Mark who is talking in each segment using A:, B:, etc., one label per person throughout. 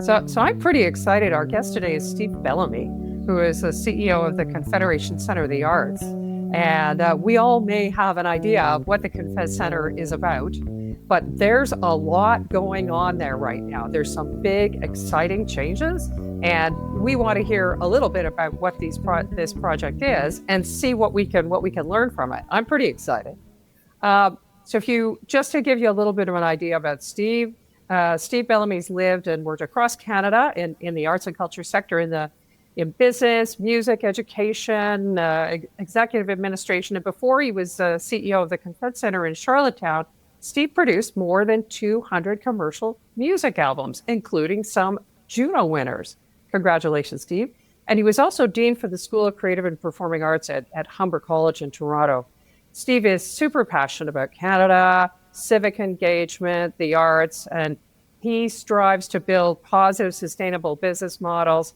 A: So I'm pretty excited. Our guest today is Steve Bellamy, who is the CEO of the Confederation Centre of the Arts. And we all may have an idea of what the Confed Centre is about, but there's a lot going on there right now. There's some big, exciting changes, and we want to hear a little bit about what this project is and see what we can learn from it. I'm pretty excited. So just to give you a little bit of an idea about Steve, Steve Bellamy's lived and worked across Canada in the arts and culture sector, in business, music, education, executive administration. And before he was CEO of the Confed Centre in Charlottetown, Steve produced more than 200 commercial music albums, including some Juno winners. Congratulations, Steve. And he was also Dean for the School of Creative and Performing Arts at Humber College in Toronto. Steve is super passionate about Canada, civic engagement, the arts, and he strives to build positive, sustainable business models.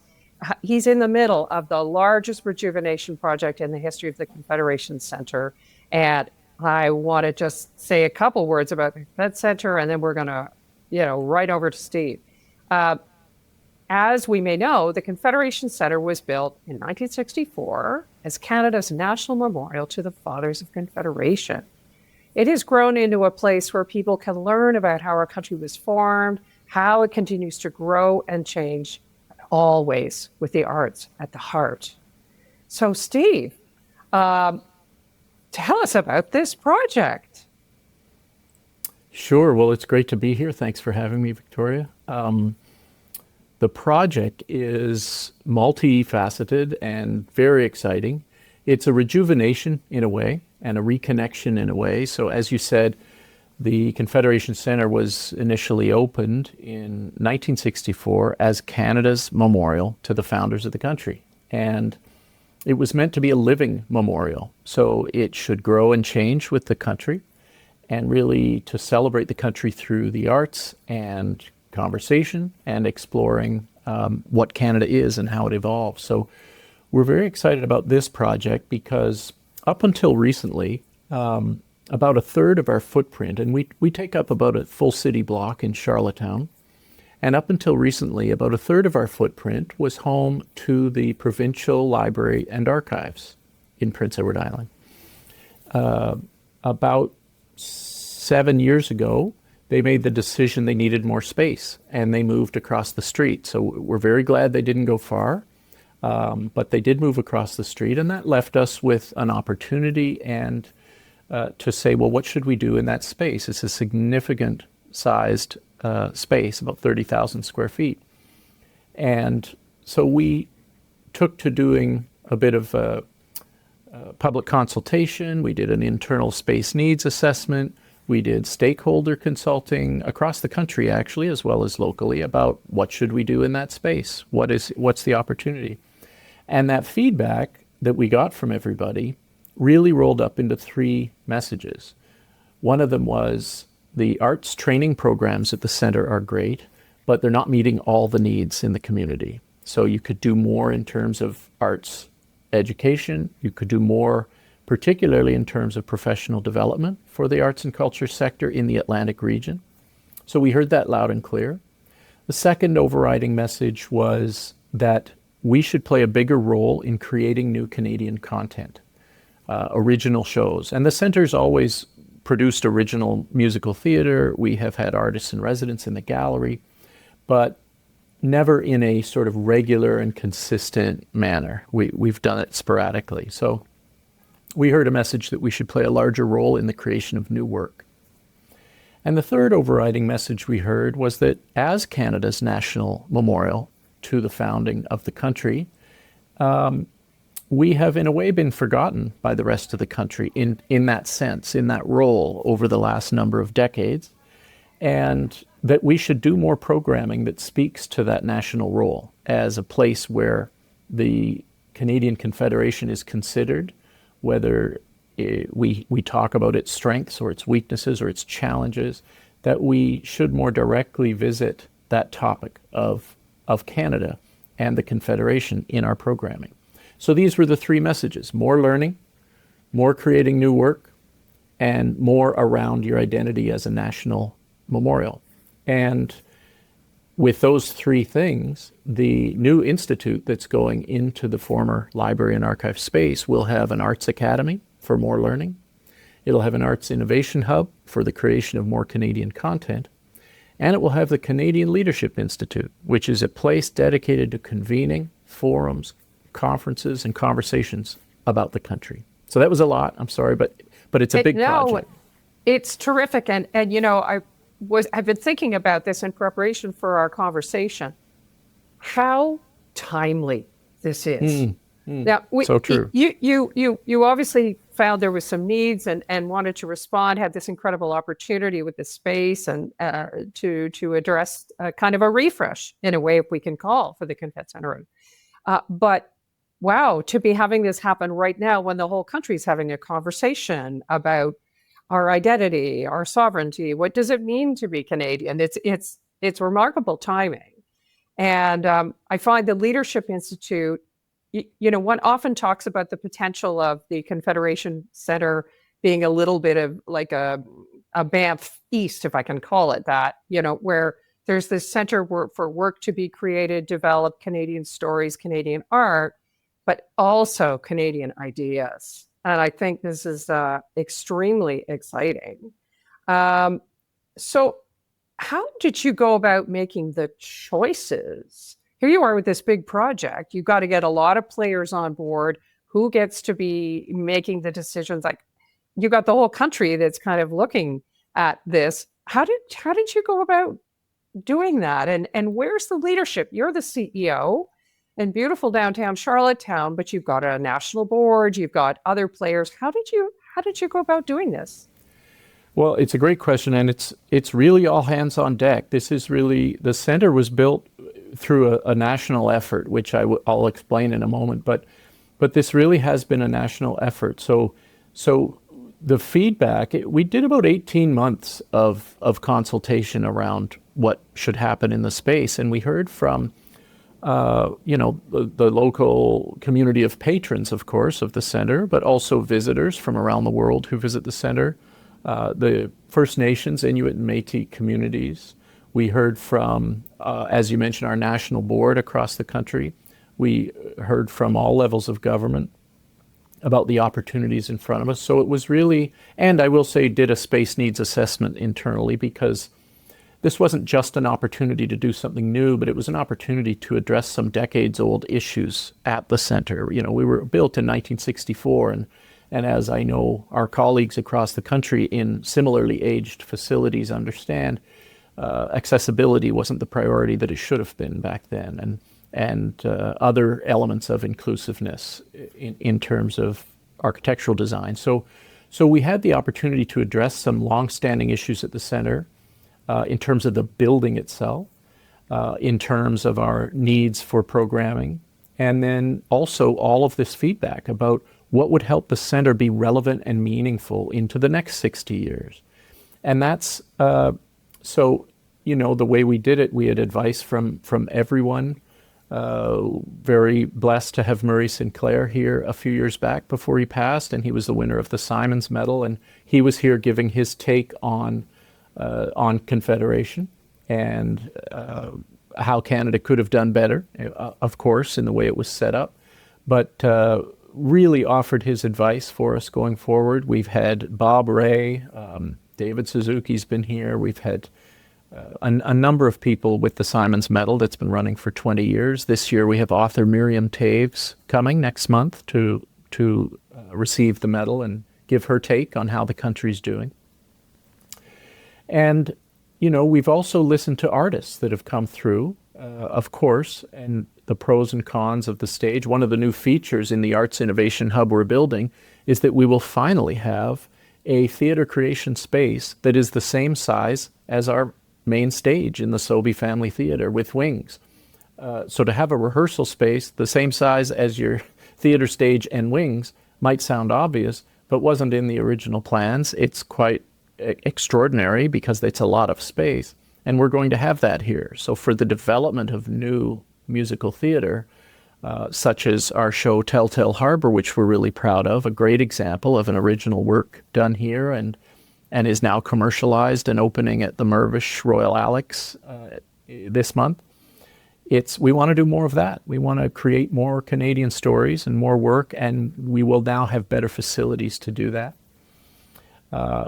A: He's in the middle of the largest rejuvenation project in the history of the Confederation Centre. And I want to just say a couple words about the Confed Centre, and then we're going to, right over to Steve. As we may know, the Confederation Centre was built in 1964 as Canada's national memorial to the Fathers of Confederation. It has grown into a place where people can learn about how our country was formed, how it continues to grow and change, always with the arts at the heart. So, Steve, tell us about this project.
B: Sure. Well, it's great to be here. Thanks for having me, Victoria. The project is multifaceted and very exciting. It's a rejuvenation in a way and a reconnection in a way. So as you said, the Confederation Centre was initially opened in 1964 as Canada's memorial to the founders of the country. And it was meant to be a living memorial. So it should grow and change with the country, and really to celebrate the country through the arts and conversation and exploring what Canada is and how it evolves. So we're very excited about this project because up until recently, about a third of our footprint, and we take up about a full city block in Charlottetown, and up until recently, about a third of our footprint was home to the Provincial Library and Archives in Prince Edward Island. About 7 years ago, they made the decision they needed more space, and they moved across the street. So we're very glad they didn't go far, but they did move across the street, and that left us with an opportunity and to say, well, what should we do in that space? It's a significant sized space, about 30,000 square feet. And so we took to doing a bit of public consultation. We did an internal space needs assessment. We did stakeholder consulting across the country, actually, as well as locally, about what should we do in that space? What's the opportunity? And that feedback that we got from everybody really rolled up into three messages. One of them was the arts training programs at the center are great, but they're not meeting all the needs in the community. So you could do more in terms of arts education. You could do more particularly in terms of professional development for the arts and culture sector in the Atlantic region. So we heard that loud and clear. The second overriding message was that we should play a bigger role in creating new Canadian content, original shows. And the centre's always produced original musical theatre. We have had artists in residence in the gallery, but never in a sort of regular and consistent manner. We've done it sporadically. So we heard a message that we should play a larger role in the creation of new work. And the third overriding message we heard was that as Canada's national memorial to the founding of the country, we have in a way been forgotten by the rest of the country in that sense, in that role over the last number of decades, and that we should do more programming that speaks to that national role as a place where the Canadian Confederation is considered, whether we talk about its strengths or its weaknesses or its challenges, that we should more directly visit that topic of Canada and the Confederation in our programming. So these were the three messages: more learning, more creating new work, and more around your identity as a national memorial. And with those three things, the new institute that's going into the former library and archive space will have an arts academy for more learning. It'll have an arts innovation hub for the creation of more Canadian content. And it will have the Canadian Leadership Institute, which is a place dedicated to convening forums, conferences, and conversations about the country. So that was a lot. I'm sorry, but it's a big project.
A: It's terrific. And I've been thinking about this in preparation for our conversation. How timely this is. Now,
B: so true.
A: You obviously found there was some needs and wanted to respond, had this incredible opportunity with the space and to address kind of a refresh, in a way, if we can call, for the Confed Centre. But wow, to be having this happen right now when the whole country's having a conversation about our identity, our sovereignty, what does it mean to be Canadian? It's remarkable timing. And I find the Leadership Institute, one often talks about the potential of the Confederation Centre being a little bit of like a Banff East, if I can call it that, where there's this center for work to be created, develop Canadian stories, Canadian art, but also Canadian ideas. And I think this is extremely exciting. So how did you go about making the choices? Here you are with this big project. You've got to get a lot of players on board. Who gets to be making the decisions? Like, you got the whole country that's kind of looking at this. How did you go about doing that? And where's the leadership? You're the CEO in beautiful downtown Charlottetown, but you've got a national board, you've got other players. How did you go about doing this?
B: Well, it's a great question, and it's really all hands on deck. This is really, the center was built through a national effort, which I'll explain in a moment, but this really has been a national effort. So the feedback, we did about 18 months of consultation around what should happen in the space, and we heard from the local community of patrons, of course, of the center, but also visitors from around the world who visit the center, the First Nations, Inuit and Métis communities. We heard from, as you mentioned, our national board across the country. We heard from all levels of government about the opportunities in front of us. So it was really, and I will say, did a space needs assessment internally, because this wasn't just an opportunity to do something new, but it was an opportunity to address some decades-old issues at the center. We were built in 1964, and as I know our colleagues across the country in similarly aged facilities understand, accessibility wasn't the priority that it should have been back then, and other elements of inclusiveness in terms of architectural design. So we had the opportunity to address some long-standing issues at the center, in terms of the building itself, in terms of our needs for programming, and then also all of this feedback about what would help the center be relevant and meaningful into the next 60 years. And that's, the way we did it, we had advice from everyone. Very blessed to have Murray Sinclair here a few years back before he passed, and he was the winner of the Simons Medal, and he was here giving his take on Confederation and how Canada could have done better, of course, in the way it was set up, but really offered his advice for us going forward. We've had Bob Ray, David Suzuki's been here. We've had a number of people with the Simons Medal that's been running for 20 years. This year we have author Miriam Taves coming next month to receive the medal and give her take on how the country's doing. And, we've also listened to artists that have come through, of course, and the pros and cons of the stage. One of the new features in the Arts Innovation Hub we're building is that we will finally have a theater creation space that is the same size as our main stage in the Sobey Family Theater with wings. So to have a rehearsal space the same size as your theater stage and wings might sound obvious, but wasn't in the original plans. It's quite extraordinary because it's a lot of space, and we're going to have that here. So for the development of new musical theater, such as our show Telltale Harbor, which we're really proud of, a great example of an original work done here and is now commercialized and opening at the Mirvish Royal Alex this month. We want to do more of that. We want to create more Canadian stories and more work, and we will now have better facilities to do that.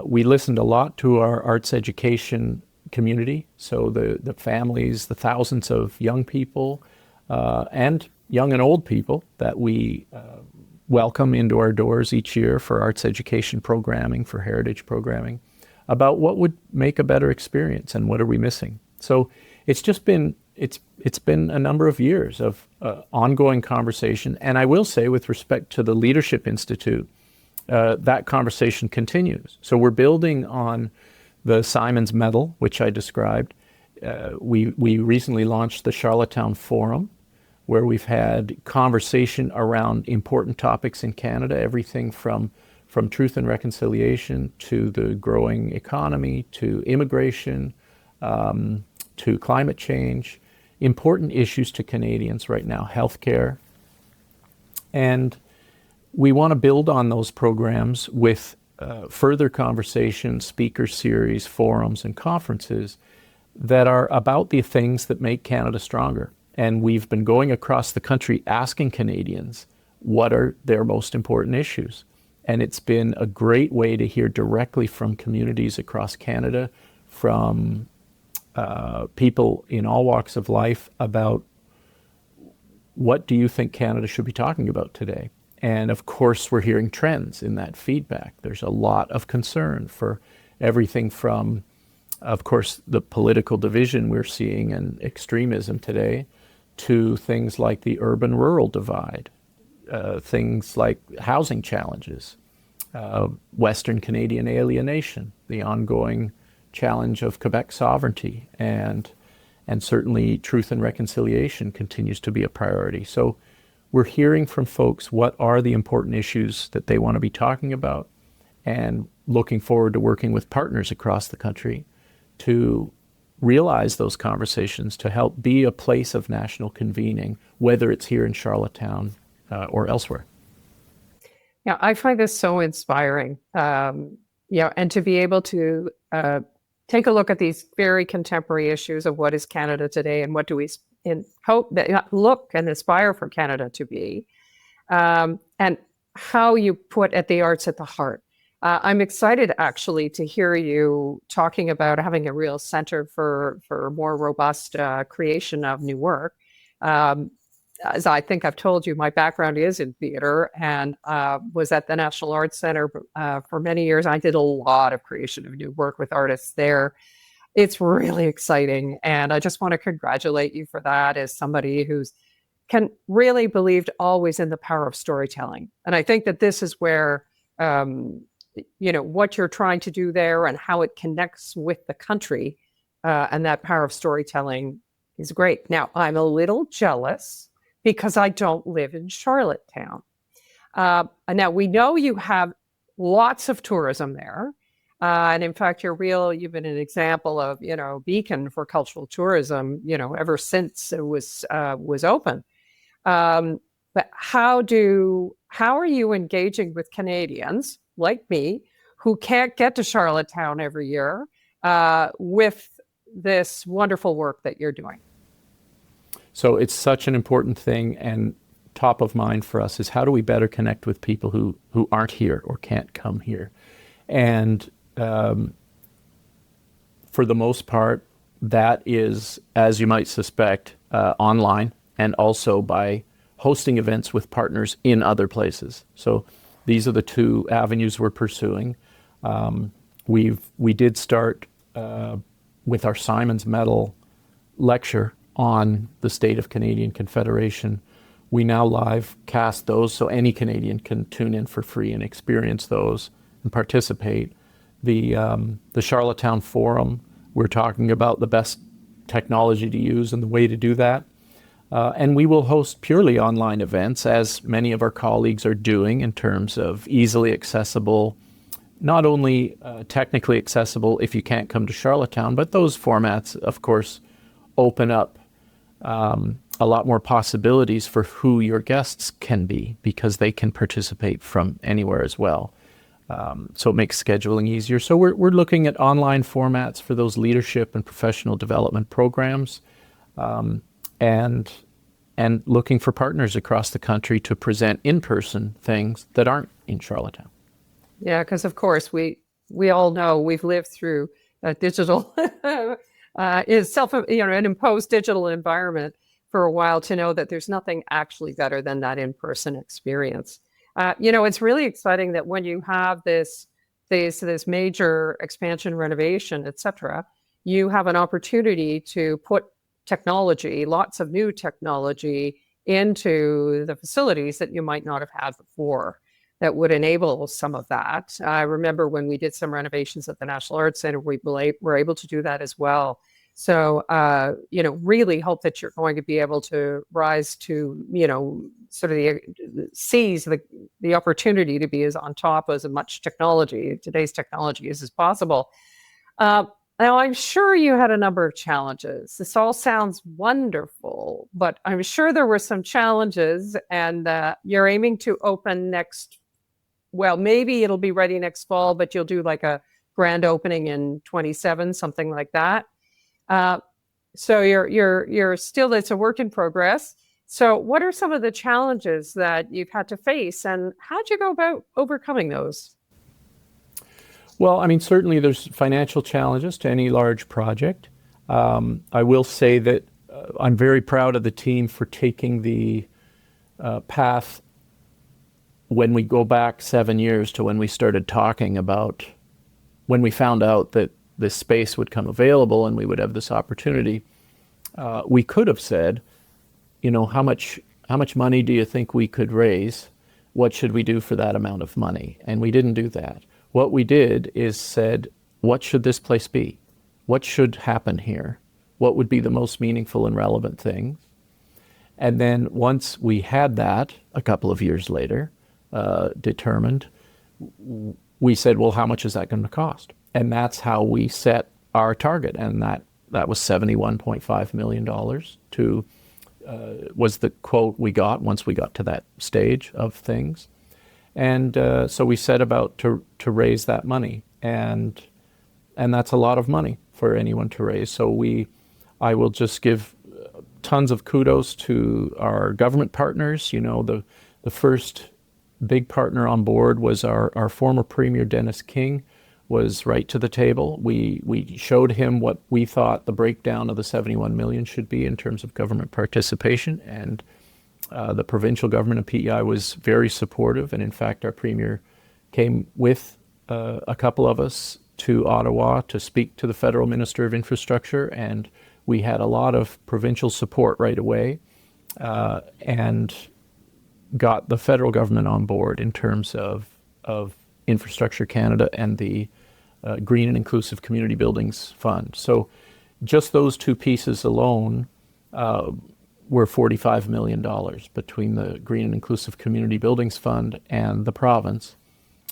B: We listened a lot to our arts education community, so the families, the thousands of young people and young and old people that we welcome into our doors each year for arts education programming, for heritage programming, about what would make a better experience and what are we missing. So it's just been it's been a number of years of ongoing conversation, and I will say, with respect to the Leadership Institute, that conversation continues. So we're building on the Simons Medal, which I described. We recently launched the Charlottetown Forum, where we've had conversation around important topics in Canada, everything from truth and reconciliation to the growing economy, to immigration, to climate change, important issues to Canadians right now, healthcare. And we want to build on those programs with further conversation, speaker series, forums, and conferences that are about the things that make Canada stronger. And we've been going across the country asking Canadians what are their most important issues. And it's been a great way to hear directly from communities across Canada, from people in all walks of life, about what do you think Canada should be talking about today? And of course, we're hearing trends in that feedback. There's a lot of concern for everything from, of course, the political division we're seeing and extremism today, to things like the urban-rural divide, things like housing challenges, Western Canadian alienation, the ongoing challenge of Quebec sovereignty, and certainly truth and reconciliation continues to be a priority. So we're hearing from folks what are the important issues that they want to be talking about, and looking forward to working with partners across the country to realize those conversations, to help be a place of national convening, whether it's here in Charlottetown or elsewhere.
A: Yeah, I find this so inspiring. And to be able to take a look at these very contemporary issues of what is Canada today and what do we hope that look and aspire for Canada to be, and how you put at the arts at the heart. I'm excited actually to hear you talking about having a real center for more robust creation of new work. As I think I've told you, my background is in theater, and was at the National Arts Centre for many years. I did a lot of creation of new work with artists there. It's really exciting, and I just want to congratulate you for that, as somebody who's really believed always in the power of storytelling. And I think that this is where what you're trying to do there and how it connects with the country, and that power of storytelling is great. Now, I'm a little jealous because I don't live in Charlottetown. Now, we know you have lots of tourism there. And in fact, you've been an example of, beacon for cultural tourism, ever since it was open. But how are you engaging with Canadians like me who can't get to Charlottetown every year with this wonderful work that you're doing?
B: So it's such an important thing, and top of mind for us is how do we better connect with people who aren't here or can't come here? And for the most part, that is, as you might suspect, online, and also by hosting events with partners in other places. So these are the two avenues we're pursuing. We did start with our Simons Medal lecture on the state of Canadian Confederation. We now live cast those so any Canadian can tune in for free and experience those and participate. The Charlottetown Forum, we're talking about the best technology to use and the way to do that. And we will host purely online events, as many of our colleagues are doing, in terms of easily accessible, not only technically accessible if you can't come to Charlottetown, but those formats, of course, open up a lot more possibilities for who your guests can be, because they can participate from anywhere as well. So it makes scheduling easier. So we're looking at online formats for those leadership and professional development programs, and looking for partners across the country to present in-person things that aren't in Charlottetown.
A: Yeah, because of course we all know we've lived through a digital is an imposed digital environment for a while to know that there's nothing actually better than that in-person experience. It's really exciting that when you have this major expansion, renovation, etc., you have an opportunity to put technology, lots of new technology, into the facilities that you might not have had before, that would enable some of that. I remember when we did some renovations at the National Arts Centre, we were able to do that as well. So, really hope that you're going to be able to rise to, sort of seize the opportunity to be as on top as much today's technology is as possible. Now, I'm sure you had a number of challenges. This all sounds wonderful, but I'm sure there were some challenges, and you're aiming to open maybe it'll be ready next fall, but you'll do like a grand opening in 27, something like that. So you're still, it's a work in progress. So what are some of the challenges that you've had to face, and how'd you go about overcoming those?
B: Well, I mean, certainly there's financial challenges to any large project. I will say that I'm very proud of the team for taking the path when we go back 7 years to when we started talking about when we found out that this space would come available and we would have this opportunity. We could have said, how much money do you think we could raise? What should we do for that amount of money? And we didn't do that. What we did is said, what should this place be? What should happen here? What would be the most meaningful and relevant things? And then once we had that, a couple of years later, determined, we said, well, how much is that going to cost? And that's how we set our target. And that was $71.5 million was the quote we got once we got to that stage of things. And so we set about to raise that money. And that's a lot of money for anyone to raise. So I will just give tons of kudos to our government partners. The first big partner on board was our former Premier, Dennis King, was right to the table. We showed him what we thought the breakdown of the 71 million should be in terms of government participation, and the provincial government of PEI was very supportive. And in fact, our Premier came with a couple of us to Ottawa to speak to the Federal Minister of Infrastructure, and we had a lot of provincial support right away, and got the federal government on board in terms of Infrastructure Canada and the Green and Inclusive Community Buildings Fund. So just those two pieces alone were $45 million between the Green and Inclusive Community Buildings Fund and the province.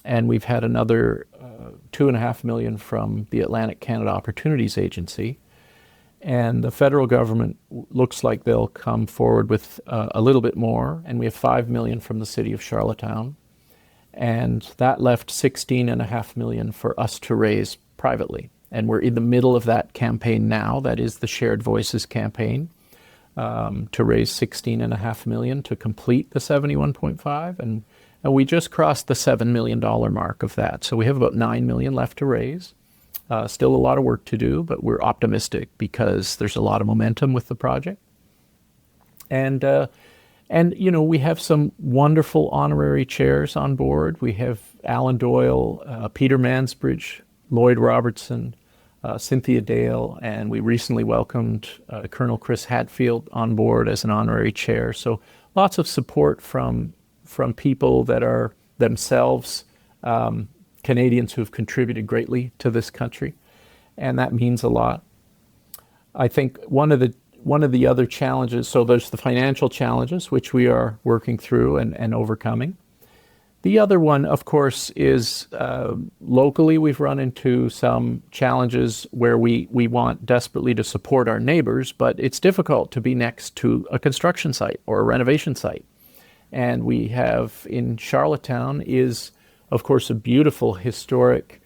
B: And we've had another $2.5 million from the Atlantic Canada Opportunities Agency. And the federal government looks like they'll come forward with a little bit more. And we have $5 million from the city of Charlottetown. And that left $16.5 million for us to raise privately. And we're in the middle of that campaign now. That is the Shared Voices campaign, to raise $16.5 million to complete the 71.5. And we just crossed the $7 million mark of that. So we have about $9 million left to raise. Still a lot of work to do, but we're optimistic because there's a lot of momentum with the project. And we have some wonderful honorary chairs on board. We have Alan Doyle, Peter Mansbridge, Lloyd Robertson, Cynthia Dale, and we recently welcomed Colonel Chris Hatfield on board as an honorary chair. So lots of support from people that are themselves Canadians who have contributed greatly to this country, and that means a lot. I think one of the other challenges, so there's the financial challenges, which we are working through and overcoming. The other one, of course, is locally we've run into some challenges where we want desperately to support our neighbors, but it's difficult to be next to a construction site or a renovation site. And we have in Charlottetown is of course, a beautiful historic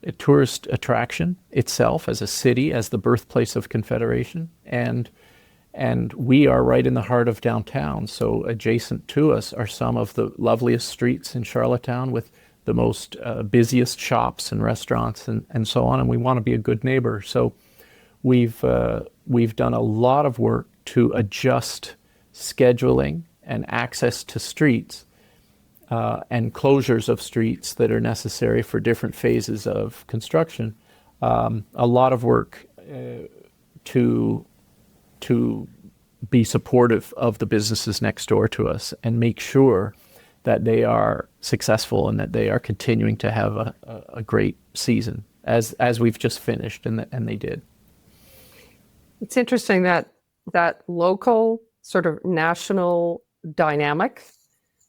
B: a tourist attraction itself as a city, as the birthplace of Confederation. And we are right in the heart of downtown. So adjacent to us are some of the loveliest streets in Charlottetown with the most busiest shops and restaurants and so on. And we want to be a good neighbor. So we've done a lot of work to adjust scheduling and access to streets and closures of streets that are necessary for different phases of construction. A lot of work to be supportive of the businesses next door to us and make sure that they are successful and that they are continuing to have a great season as we've just finished, and they did.
A: It's interesting that local sort of national dynamic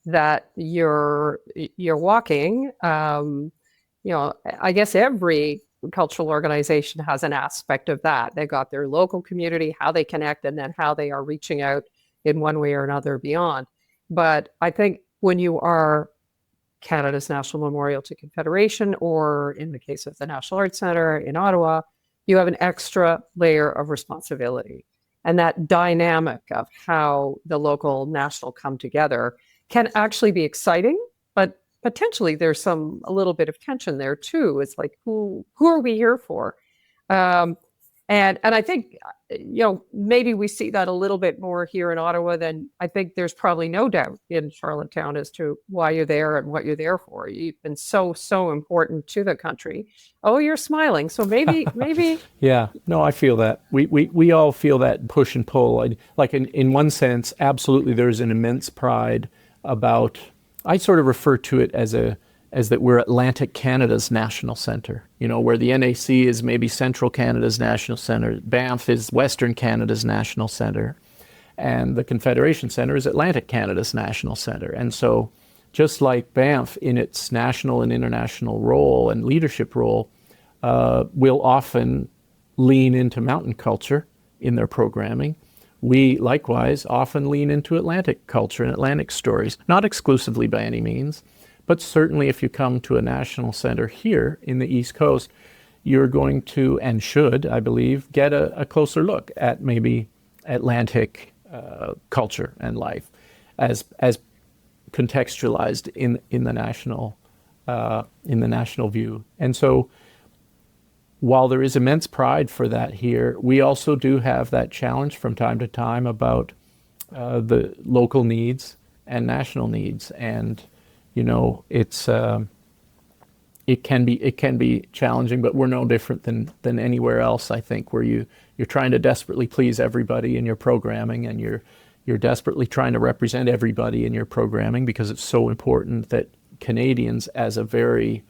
A: that you're walking. I guess every cultural organization has an aspect of that. They got their local community, how they connect, and then how they are reaching out in one way or another beyond. But I think when you are Canada's National Memorial to Confederation, or in the case of the National Arts Centre in Ottawa, you have an extra layer of responsibility. And that dynamic of how the local national come together can actually be exciting, but potentially there's a little bit of tension there too. It's like, who are we here for? And I think, maybe we see that a little bit more here in Ottawa than I think there's probably no doubt in Charlottetown as to why you're there and what you're there for. You've been so important to the country. Oh, you're smiling. So maybe.
B: Yeah, no, I feel that. We all feel that push and pull. Like in one sense, absolutely, there's an immense pride about, I sort of refer to it as that we're Atlantic Canada's national centre, where the NAC is maybe Central Canada's national centre, Banff is Western Canada's national centre, and the Confederation Centre is Atlantic Canada's national centre. And so just like Banff in its national and international role and leadership role will often lean into mountain culture in their programming, we likewise often lean into Atlantic culture and Atlantic stories, not exclusively by any means, but certainly if you come to a national center here in the East Coast, you're going to, and should, I believe, get a closer look at maybe Atlantic culture and life as contextualized in the national view. And so while there is immense pride for that here, we also do have that challenge from time to time about the local needs and national needs. And it's it can be challenging, but we're no different than anywhere else, I think, where you're trying to desperately please everybody in your programming, and you're desperately trying to represent everybody in your programming, because it's so important that Canadians, as a very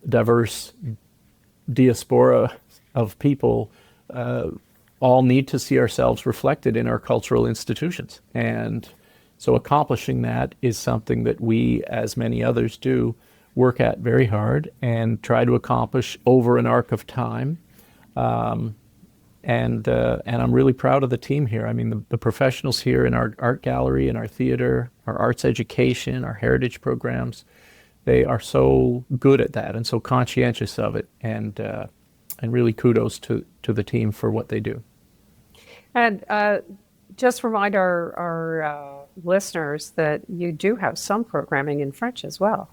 B: diverse diaspora of people, all need to see ourselves reflected in our cultural institutions. And so accomplishing that is something that we, as many others do, work at very hard and try to accomplish over an arc of time. And I'm really proud of the team here. I mean, the professionals here in our art gallery, in our theater, our arts education, our heritage programs, they are so good at that and so conscientious of it. And really kudos to the team for what they do.
A: And just remind our listeners that you do have some programming in French as well.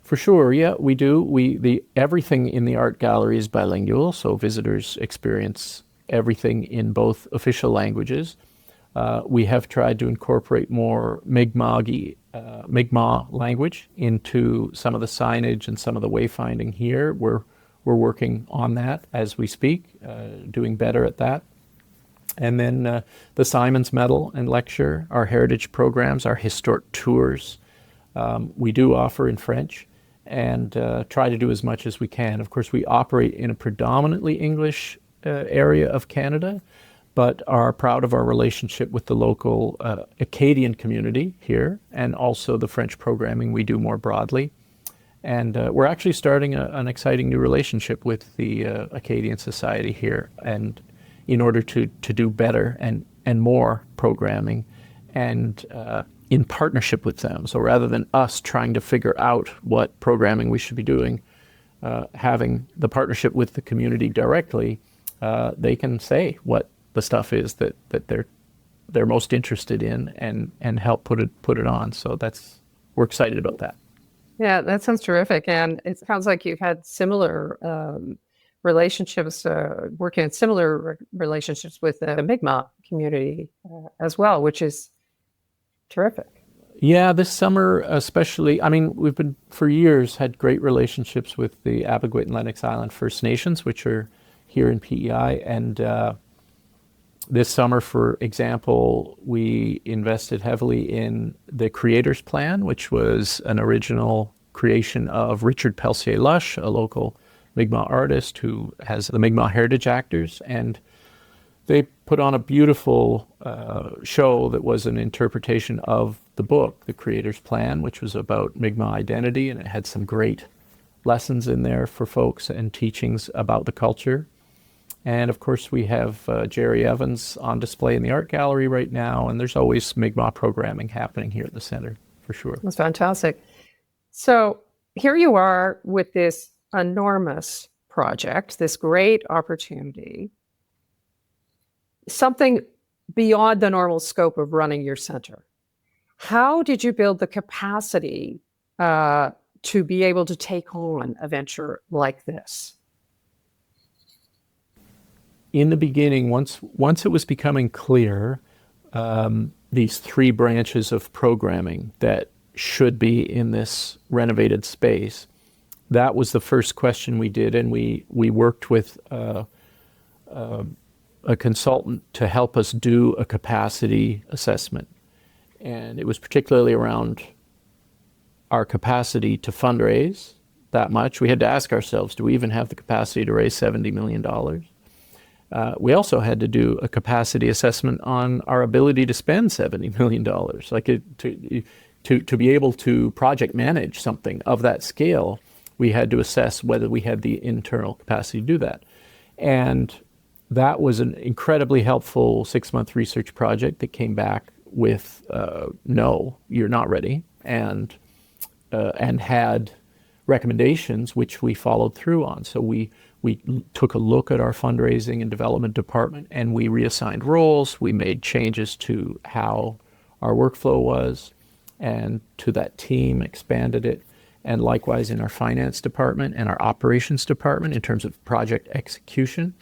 B: For sure, yeah, we do. Everything in the art gallery is bilingual, so visitors experience everything in both official languages. We have tried to incorporate more Mi'kmaq language into some of the signage and some of the wayfinding here. We're working on that as we speak, doing better at that. And then the Simons Medal and Lecture, our heritage programs, our historic tours, we do offer in French, and try to do as much as we can. Of course, we operate in a predominantly English area of Canada, but are proud of our relationship with the local Acadian community here, and also the French programming we do more broadly. And we're actually starting an exciting new relationship with the Acadian Society here, and in order to do better and more programming and in partnership with them. So rather than us trying to figure out what programming we should be doing, having the partnership with the community directly, they can say what the stuff is that they're most interested in, and help put it on. So we're excited about that.
A: Yeah, that sounds terrific. And it sounds like you've had similar relationships, working in similar relationships with the Mi'kmaq community as well, which is terrific.
B: Yeah, this summer especially, I mean, we've been for years had great relationships with the Abegweit and Lennox Island First Nations, which are here in PEI. And this summer, for example, we invested heavily in the Creators Plan, which was an original creation of Richard Pelsier Lush, a local Mi'kmaq artist who has the Mi'kmaq Heritage Actors. And they put on a beautiful show that was an interpretation of the book, The Creator's Plan, which was about Mi'kmaq identity, and it had some great lessons in there for folks and teachings about the culture. And of course, we have Jerry Evans on display in the art gallery right now, and there's always Mi'kmaq programming happening here at the center, for sure.
A: That's fantastic. So here you are with this enormous project, this great opportunity, something beyond the normal scope of running your center. How did you build the capacity to be able to take on a venture like this?
B: In the beginning, once it was becoming clear, these three branches of programming that should be in this renovated space, that was the first question we did, and we worked with a consultant to help us do a capacity assessment. And it was particularly around our capacity to fundraise that much. We had to ask ourselves, do we even have the capacity to raise $70 million? We also had to do a capacity assessment on our ability to spend $70 million. To be able to project manage something of that scale, we had to assess whether we had the internal capacity to do that. And that was an incredibly helpful 6-month research project that came back with no, you're not ready, and had recommendations which we followed through on. So we took a look at our fundraising and development department, and we reassigned roles. We made changes to how our workflow was, and to that team, expanded it. And likewise in our finance department and our operations department in terms of project execution,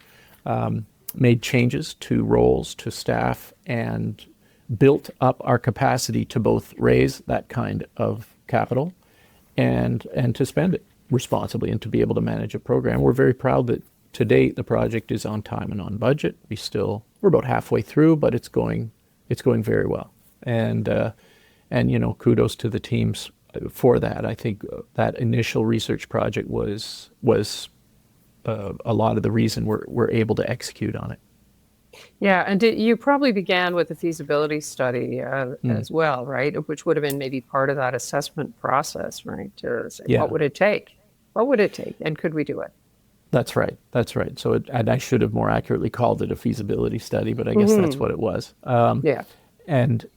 B: made changes to roles, to staff, and built up our capacity to both raise that kind of capital and to spend it responsibly and to be able to manage a program. We're very proud that to date the project is on time and on budget. We're about halfway through, but it's going very well. And kudos to the teams for that. I think that initial research project was a lot of the reason we're able to execute on it.
A: Yeah, and you probably began with a feasibility study as well, right? Which would have been maybe part of that assessment process, right? To say,
B: Yeah.
A: What would it take? What would it take? And could we do it?
B: That's right. So and I should have more accurately called it a feasibility study, but I guess that's what it was.
A: Yeah.
B: And,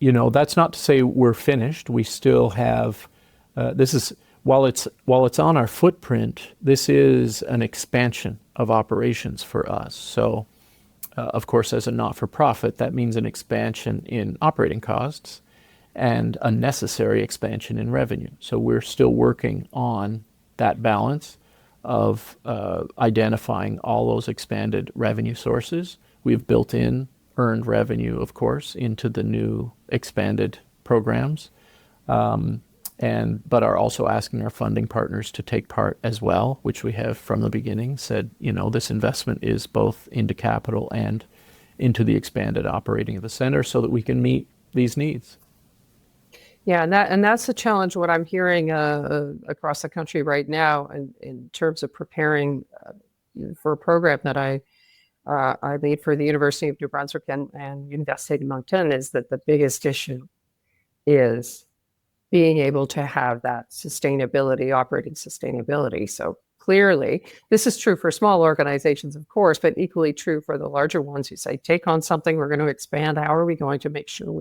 B: that's not to say we're finished. We still have, while it's on our footprint, this is an expansion of operations for us. So, of course, as a not-for-profit, that means an expansion in operating costs and a necessary expansion in revenue. So we're still working on that balance of identifying all those expanded revenue sources. We've built in earned revenue, of course, into the new expanded programs, but are also asking our funding partners to take part as well, which we have from the beginning said, this investment is both into capital and into the expanded operating of the center so that we can meet these needs.
A: Yeah, and that's the challenge. What I'm hearing across the country right now, in terms of preparing for a program that I lead for the University of New Brunswick and Université de Moncton, is that the biggest issue is being able to have that sustainability, operating sustainability. So clearly, this is true for small organizations, of course, but equally true for the larger ones who say, take on something, we're going to expand. How are we going to make sure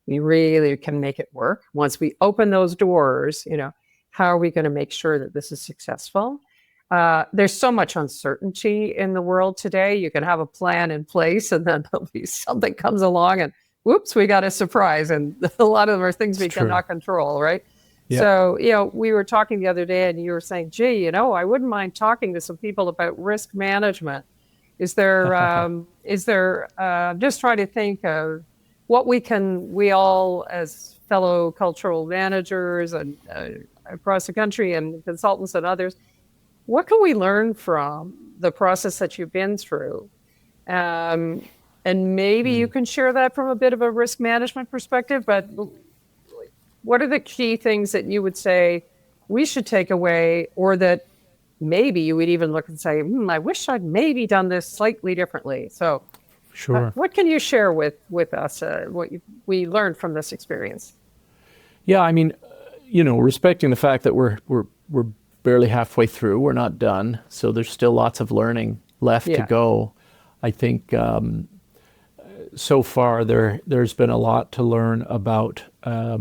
A: we really can make it work. Once we open those doors, how are we going to make sure that this is successful? There's so much uncertainty in the world today. You can have a plan in place, and then there'll be something comes along, and whoops, we got a surprise. And a lot of them are things we cannot control, right?
B: Yeah.
A: So, we were talking the other day, and you were saying, gee, I wouldn't mind talking to some people about risk management. Is there, just trying to think of what we all, as fellow cultural managers and across the country and consultants and others, what can we learn from the process that you've been through? And maybe you can share that from a bit of a risk management perspective, but what are the key things that you would say we should take away, or that maybe you would even look and say, I wish I'd maybe done this slightly differently? So
B: sure.
A: What can you share with us, what we learned from this experience?
B: Yeah, I mean, respecting the fact that we're barely halfway through, we're not done, so there's still lots of learning left to go. I think so far there's been a lot to learn about, I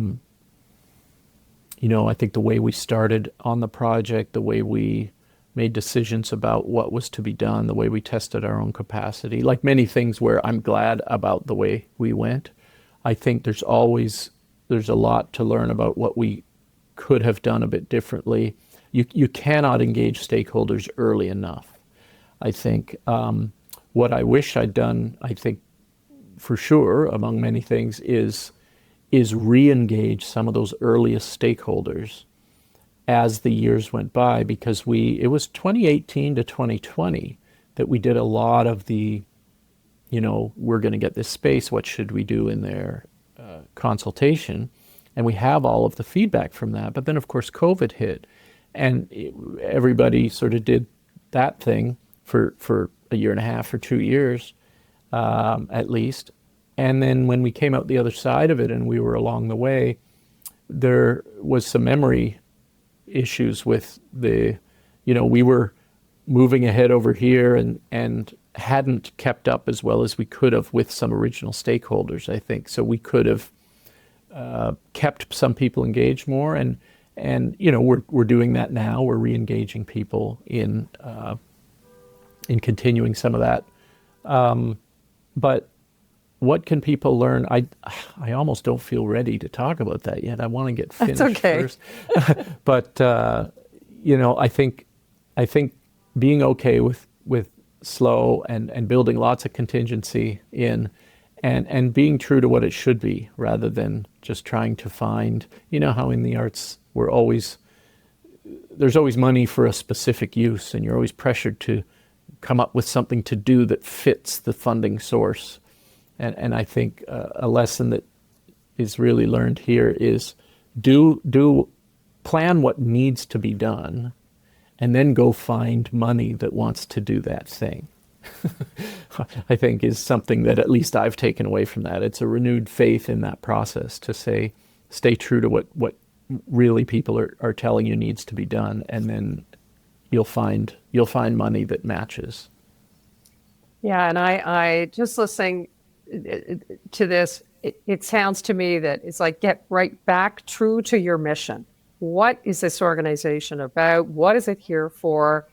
B: think the way we started on the project, the way we made decisions about what was to be done, the way we tested our own capacity, like many things where I'm glad about the way we went. I think there's a lot to learn about what we could have done a bit differently. You cannot engage stakeholders early enough. I think what I wish I'd done, I think for sure, among many things, is re-engage some of those earliest stakeholders as the years went by, because it was 2018 to 2020 that we did a lot of the, we're going to get this space, what should we do in their consultation? And we have all of the feedback from that. But then, of course, COVID hit, and everybody sort of did that thing for a year and a half or 2 years, at least. And then when we came out the other side of it and we were along the way, there was some memory issues with we were moving ahead over here and hadn't kept up as well as we could have with some original stakeholders, I think. So we could have kept some people engaged more, and we're doing that now. We're re-engaging people in continuing some of that. But what can people learn? I almost don't feel ready to talk about that yet. I want to get finished first. But I think being okay with slow and building lots of contingency in, and being true to what it should be, rather than just trying to find, how in the arts there's always money for a specific use, and you're always pressured to come up with something to do that fits the funding source. And I think a lesson that is really learned here is do plan what needs to be done, and then go find money that wants to do that thing. I think is something that at least I've taken away from that. It's a renewed faith in that process to say, stay true to what really people are telling you needs to be done, and then you'll find money that matches.
A: Yeah, and I just listening to this, it sounds to me that it's like, get right back true to your mission. What is this organization about? What is it here for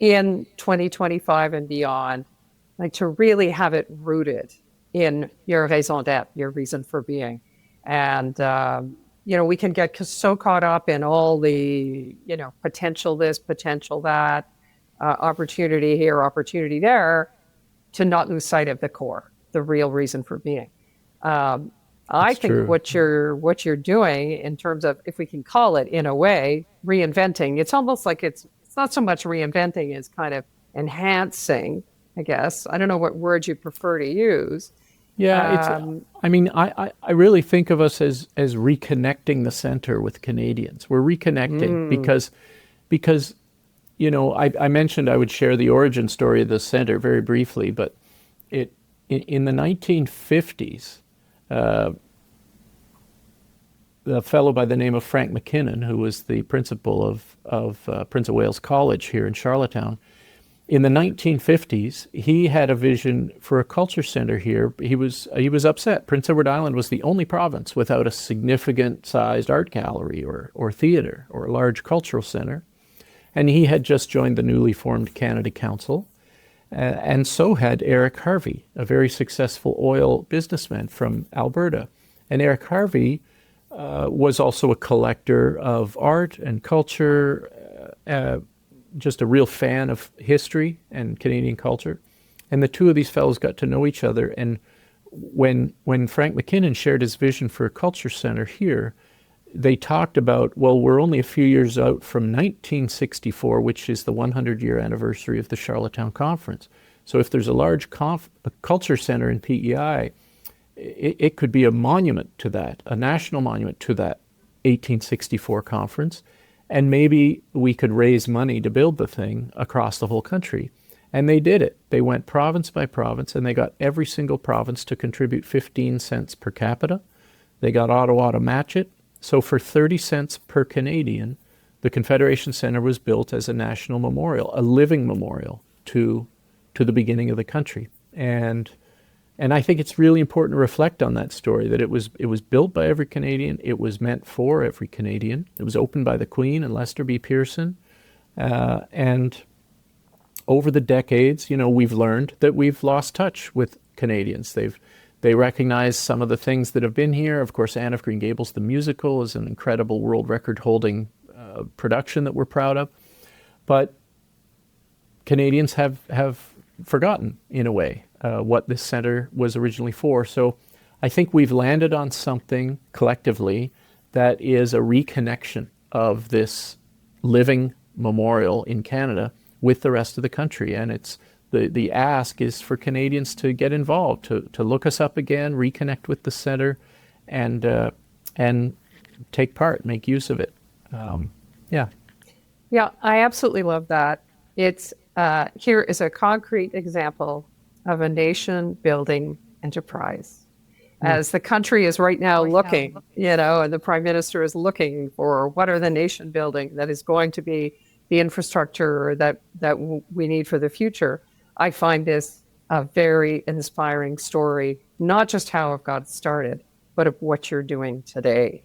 A: in 2025 and beyond? Like, to really have it rooted in your raison d'être, your reason for being. And, we can get so caught up in all the, potential this, potential that, opportunity here, opportunity there, to not lose sight of the core, the real reason for being. I think true. what you're doing in terms of, if we can call it in a way, reinventing, it's almost like it's not so much reinventing as kind of enhancing, I guess. I don't know what word you prefer to use.
B: Yeah, I really think of us as reconnecting the center with Canadians. We're reconnecting because I mentioned I would share the origin story of the center very briefly, but in the 1950s, a fellow by the name of Frank McKinnon, who was the principal of Prince of Wales College here in Charlottetown, in the 1950s, he had a vision for a culture center here. He was upset. Prince Edward Island was the only province without a significant-sized art gallery or theater or a large cultural center. And he had just joined the newly formed Canada Council. And so had Eric Harvey, a very successful oil businessman from Alberta. And Eric Harvey was also a collector of art and culture, just a real fan of history and Canadian culture. And the two of these fellows got to know each other. And when Frank McKinnon shared his vision for a culture center here, they talked about, well, we're only a few years out from 1964, which is the 100-year anniversary of the Charlottetown Conference. So if there's a large a culture center in PEI, it could be a monument to that, a national monument to that 1864 conference. And maybe we could raise money to build the thing across the whole country. And they did it. They went province by province, and they got every single province to contribute 15 cents per capita. They got Ottawa to match it. So for 30 cents per Canadian, the Confederation Centre was built as a national memorial, a living memorial to the beginning of the country. And I think it's really important to reflect on that story, that it was built by every Canadian. It was meant for every Canadian. It was opened by the Queen and Lester B. Pearson. And over the decades, we've learned that we've lost touch with Canadians. They recognize some of the things that have been here. Of course, Anne of Green Gables, the musical, is an incredible world record-holding production that we're proud of. But Canadians have forgotten, in a way, what this center was originally for. So I think we've landed on something collectively that is a reconnection of this living memorial in Canada with the rest of the country. And it's the ask is for Canadians to get involved, to look us up again, reconnect with the center, and take part, make use of it. Yeah, I absolutely love that. It's here is a concrete example of a nation-building enterprise. As the country is right now looking, and the Prime Minister is looking for what are the nation-building that is going to be the infrastructure that we need for the future. I find this a very inspiring story, not just how it got started, but of what you're doing today.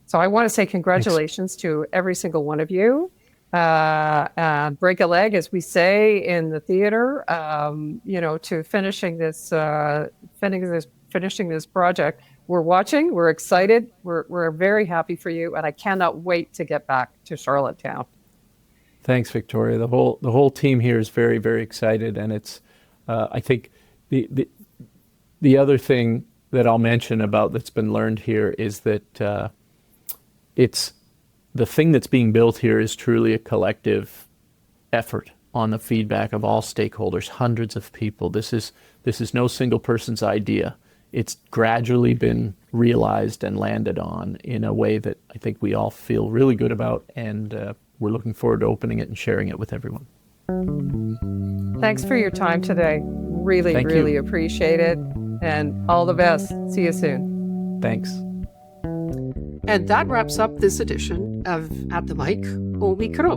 B: So I want to say congratulations to every single one of you. Break a leg, as we say in the theater, to finishing this project. We're watching, we're excited, we're very happy for you, and I cannot wait to get back to Charlottetown. Thanks, Victoria. The whole team here is very, very excited, and it's I think the other thing that I'll mention about that's been learned here is that it's the thing that's being built here is truly a collective effort on the feedback of all stakeholders, hundreds of people. This is no single person's idea. It's gradually been realized and landed on in a way that I think we all feel really good about, and we're looking forward to opening it and sharing it with everyone.
A: Thanks for your time today. Really appreciate it, and all the best. See you soon.
B: Thanks.
A: And that wraps up this edition of At the Mic, au Micro,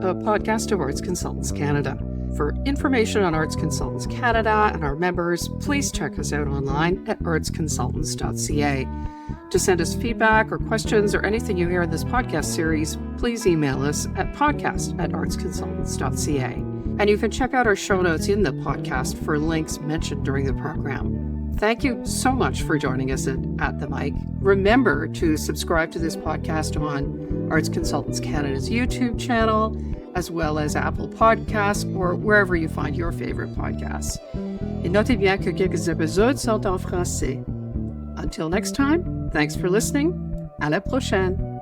A: a podcast of Arts Consultants Canada. For information on Arts Consultants Canada and our members, please check us out online at artsconsultants.ca. To send us feedback or questions or anything you hear in this podcast series, please email us at podcast@artsconsultants.ca. And you can check out our show notes in the podcast for links mentioned during the program. Thank you so much for joining us at the Mic. Remember to subscribe to this podcast on Arts Consultants Canada's YouTube channel, as well as Apple Podcasts or wherever you find your favorite podcasts. Et notez bien que quelques épisodes sont en français. Until next time, thanks for listening. À la prochaine.